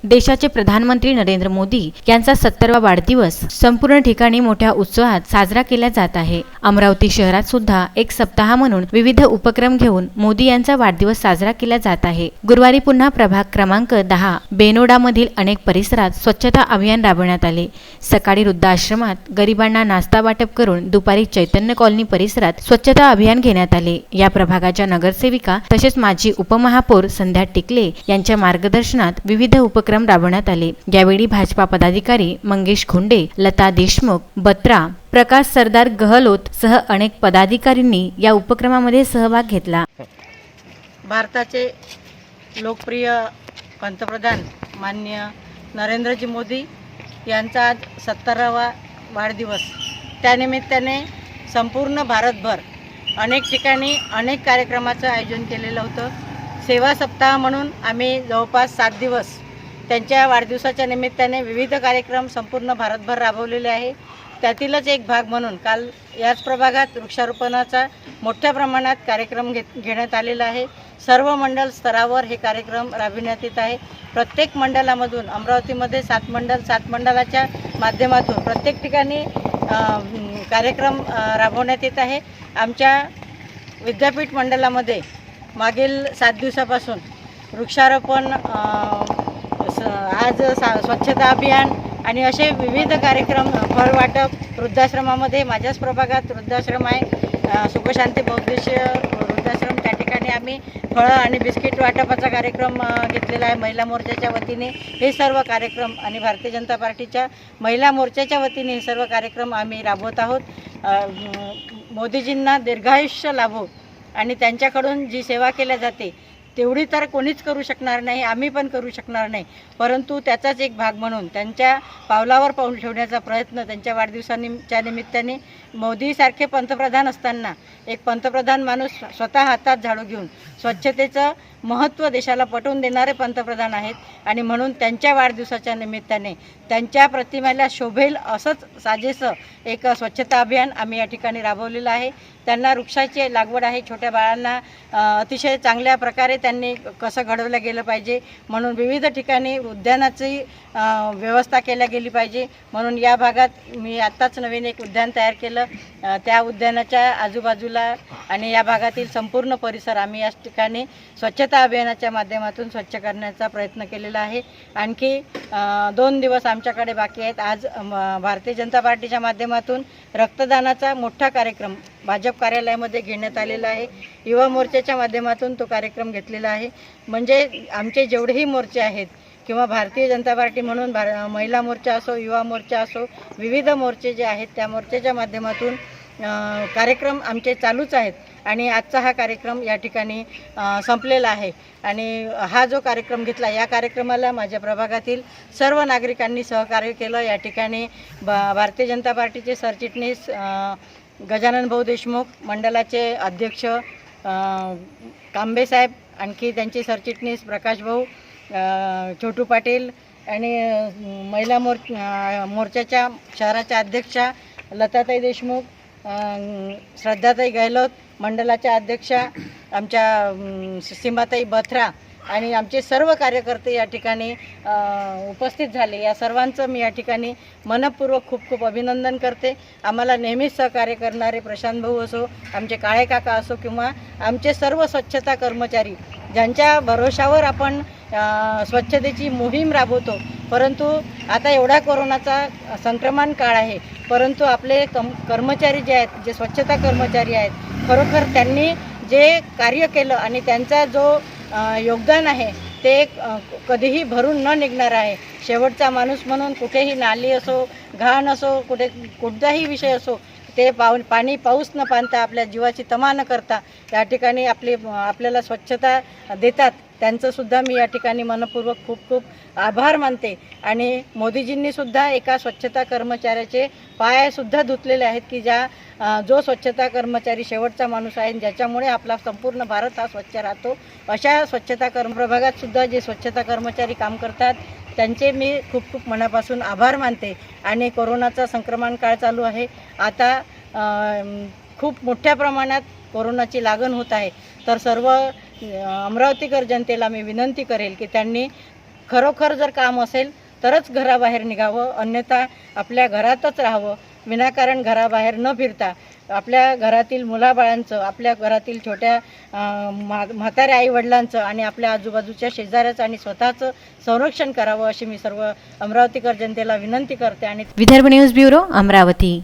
देशाचे प्रधानमंत्री नरेंद्र मोदी यांचा 70वा वाढदिवस संपूर्ण ठिकाणी मोठ्या उत्साहात साजरा केला जात आहे। अमरावती शहरात सुद्धा एक सप्ताह म्हणून विविध उपक्रम घेऊन मोदी यांचा वाढदिवस साजरा केला जात आहे। गुरुवारी पुन्हा प्रभाग क्रमांक 10 बेनोडामधील अनेक परिसरात स्वच्छता अभियान राबवण्यात आले। सकाळी वृद्धाश्रमात गरिबांना नाश्ता वाटप करून दुपारी चैतन्य कॉलनी परिसरात स्वच्छता अभियान घेण्यात आले। या प्रभागाच्या नगरसेविका तसेच माजी उपमहापौर संध्या टिकले यांच्या मार्गदर्शनात विविध उपक्रम राबवण्यात आले। यावेळी भाजपा पदाधिकारी मंगेश खुंडे, लता देशमुख, बत्रा, प्रकाश सरदार गहलोत सह अनेक पदाधिकाऱ्यांनी या उपक्रमामध्ये सहभाग घेतला। भारताचे लोकप्रिय पंतप्रधान माननीय नरेंद्रजी मोदी यांचा आज 70वा वाढदिवस, त्यानिमित्ताने संपूर्ण भारतभर अनेक ठिकाणी अनेक कार्यक्रमाचं आयोजन केलेलं होतं। सेवा सप्ताह म्हणून आम्ही जवळपास 7 दिवस त्यांच्या वाढदिवसाच्या निमित्ताने विविध कार्यक्रम संपूर्ण भारतभर राबवलेले आहे। त्यातीलच एक भाग म्हणून काल याच प्रभागात वृक्षारोपणाचा मोठ्या प्रमाणात कार्यक्रम घेण्यात आलेला आहे। सर्व मंडल स्तरावर हे कार्यक्रम राबविण्यात येत आहे। प्रत्येक मंडलामधून अमरावतीमध्ये 7 मंडलाच्या माध्यमातून प्रत्येक ठिकाणी कार्यक्रम राबवण्यात येत आहे। आमच्या विद्यापीठ मंडलामध्ये मागील 7 दिवसापासून वृक्षारोपण, आज स्वच्छता अभियान आणि असे विविध कार्यक्रम, फळ वाटप, वृद्धाश्रमामध्ये माझ्याच प्रभागात वृद्धाश्रम आहे, सुखशांती बहुउद्देशीय वृद्धाश्रम, त्या ठिकाणी आम्ही फळं आणि बिस्किट वाटपाचा कार्यक्रम घेतलेला आहे महिला मोर्चाच्या वतीने। हे सर्व कार्यक्रम आणि भारतीय जनता पार्टीच्या महिला मोर्चाच्या वतीने हे सर्व कार्यक्रम आम्ही राबवत आहोत। मोदीजींना दीर्घायुष्य लाभो आणि त्यांच्याकडून जी सेवा केल्या जाते तेवढी तर कोणीच करू शकणार नाही, आम्ही पण करू शकणार नाही, परंतु त्याचाच एक भाग म्हणून त्यांच्या पावलावर पाऊल ठेवण्याचा प्रयत्न त्यांच्या वाढदिवसाच्या निमित्ताने मोदीसारखे पंतप्रधान असताना एक पंतप्रधान माणूस स्वतः हातात झाडू घेऊन स्वच्छतेचं महत्त्व देशाला पटवून देणारे पंतप्रधान आहेत आणि म्हणून त्यांच्या वाढदिवसाच्या निमित्ताने त्यांच्या प्रतिमेला शोभेल असंच साजेसं एक स्वच्छता अभियान आम्ही या ठिकाणी राबवलेलं आहे। त्यांना वृक्षाची लागवड आहे, छोट्या बाळांना अतिशय चांगल्या प्रकारे त्यांनी कसं घडवलं गेलं पाहिजे म्हणून विविध ठिकाणी उद्यानाची व्यवस्था केल्या गेली पाहिजे म्हणून या भागात मी आत्ताच नवीन एक उद्यान तयार केलं। त्या उद्यानाच्या आजूबाजूला आणि या भागातील संपूर्ण परिसर आम्ही या ठिकाणी स्वच्छता अभियानाच्या माध्यमातून स्वच्छ करण्याचा प्रयत्न केलेला आहे। आणखी 2 दिवस आमच्याकडे बाकी आहेत। आज भारतीय जनता पार्टीच्या माध्यमातून रक्तदानाचा मोठा कार्यक्रम भाजप कार्यालयामध्ये घेण्यात आलेला आहे। युवा मोर्चाच्या माध्यमातून तो कार्यक्रम घेतलेला आहे। म्हणजे आमचे जेवढेही मोर्चे आहेत किंवा भारतीय जनता पार्टी म्हणून महिला मोर्चा असो, युवा मोर्चा असो, विविध मोर्चे जे आहेत त्या मोर्चाच्या माध्यमातून कार्यक्रम आमचे चालूच आहेत आणि आजचा हा कार्यक्रम या ठिकाणी संपलेला आहे। आणि हा जो कार्यक्रम घेतला या कार्यक्रमाला माझ्या प्रभागातील सर्व नागरिकांनी सहकार्य केलं। या ठिकाणी भारतीय जनता पार्टीचे सरचिटणीस गजानन भाऊ देशमुख, मंडलाचे अध्यक्ष कांबे साहेब, आणखी त्यांचे सरचिटणीस प्रकाश भाऊ, छोटू पाटील आणि महिला मोर्चाच्या शहराच्या अध्यक्षा लताताई देशमुख, श्रद्धाताई गहलोत, मंडलाच्या अध्यक्षा आमच्या सीमाताई बत्रा आणि आमचे सर्व कार्यकर्ते या ठिकाणी उपस्थित झाले। या सर्वांचं मी या ठिकाणी मनपूर्वक खूप खूप अभिनंदन करते। आम्हाला नेहमीच सहकार्य करणारे प्रशांत भाऊ असो, आमचे काळे काका असो किंवा आमचे सर्व स्वच्छता कर्मचारी ज्यांच्या भरोशावर आपण स्वच्छतेची मोहीम राबवतो, परंतु आता एवढा कोरोनाचा संक्रमण काळ आहे, परंतु आपले कर्मचारी जे आहेत, जे स्वच्छता कर्मचारी आहेत, खरोखर त्यांनी जे कार्य केलं आणि त्यांचा जो योगदान आहे ते कधीही भरून न निघणार आहे। शेवटचा माणूस म्हणून कुठेही नाली असो, घाण असो, कोणताही विषय असो, ते पाणी पाऊस न पाहता आपल्या जीवाची तमा न करता या ठिकाणी आपल्याला स्वच्छता देतात, त्यांचंसुद्धा मी या ठिकाणी मनपूर्वक खूप खूप आभार मानते। आणि मोदीजींनीसुद्धा एका स्वच्छता कर्मचाऱ्याचे पायसुद्धा धुतलेले आहेत की जो स्वच्छता कर्मचारी शेवटचा माणूस आहे, ज्याच्यामुळे आपला संपूर्ण भारत हा स्वच्छ राहतो, अशा स्वच्छता प्रभागातसुद्धा जे स्वच्छता कर्मचारी काम करतात त्यांचे मी खूप खूप मनापासून आभार मानते। आणि कोरोनाचा संक्रमण काळ चालू आहे, आता खूप मोठ्या प्रमाणात कोरोनाची लागण होत आहे, तर सर्व अमरावतीकर जनतेला मी विनंती करेल की त्यांनी खरोखर जर काम असेल तरच घराबाहेर निघावं, अन्यथा आपल्या घरातच राहावं. विनाकारण घराबाहेर न फिरता आपल्या घरातील मुलाबाळांचं, आपल्या घरातील छोट्या म्हाताऱ्या आईवडिलांचं आणि आपल्या आजूबाजूच्या शेजाऱ्याचं आणि स्वतःचं संरक्षण करावं अशी मी सर्व अमरावतीकर जनतेला विनंती करते. आणि विदर्भ न्यूज ब्युरो, अमरावती.